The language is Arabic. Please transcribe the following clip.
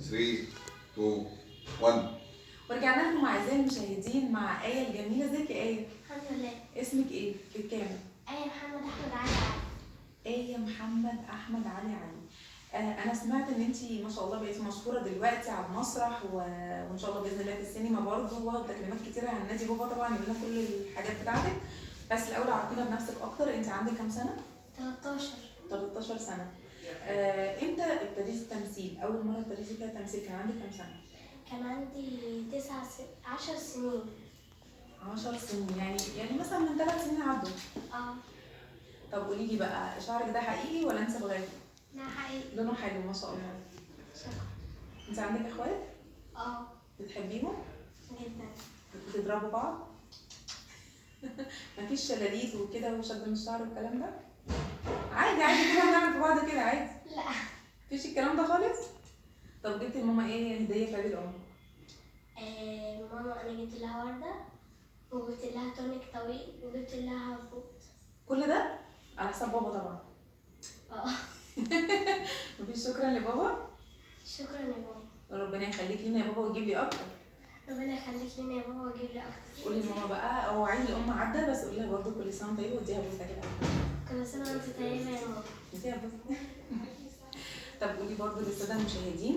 3 2 1. ورجعنا لكم اعزائي المشاهدين مع آية الجميلة. ازيك يا آية؟ الحمد لله. اسمك ايه بالكامل؟ آية محمد أحمد علي. آية محمد أحمد علي. أنا سمعت إن أنتي ما شاء الله بقيتي مشهورة دلوقتي على المسرح وإن شاء الله بإذن الله في السينما برضه، واخدة كلمات كتيرة عن نادي بابا طبعا يقول لنا كل الحاجات بتاعتك. بس الأول عرفينا بنفسك أكتر، أنتي عندك كام سنة؟ 13. 13 سنة. إمتى ابتديتي التمثيل؟ أول مرة ابتديتي فيها تمثيل كان عندك كام سنة؟ كان عندي 10 سنين. 10 سنين، يعني مثلا من 3 سنين عدوا. طب قولي لي بقى، شعرك ده حقيقي ولا انت صغير؟ لا حقيقي. لونه حلو ما شاء الله. شكرا. انت عندك اخوات؟ بتحبيهم؟ جدا. بتضربوا بعض؟ مفيش شلاليت وكده وشد من الشعر والكلام ده؟ عادي عادي كده بنعمل في بعض كده عادي. لا. مفيش الكلام ده خالص؟ طب جبتي لماما ايه هديه في عيد الام؟ ماما أنا جبت لها وردة وجبت لها تونيك طويل وجبت لها بوت. كل ده على حساب بابا طبعا. مفيش شكرا لبابا؟ شكرا يا بابا. ربنا يخليك لينا يا بابا ويجيب لي اكتر. ربنا يخليك لنا يا بابا ويجيب لي اكتر. قولي لماما بقى، هو عيد الام عدى بس قولي لها برضه كل سنه وانت طيبه واديها بوسه كده. كل سنة وانت طيبة يا ماما. اديها بوسه. طب قولي برضه للساده المشاهدين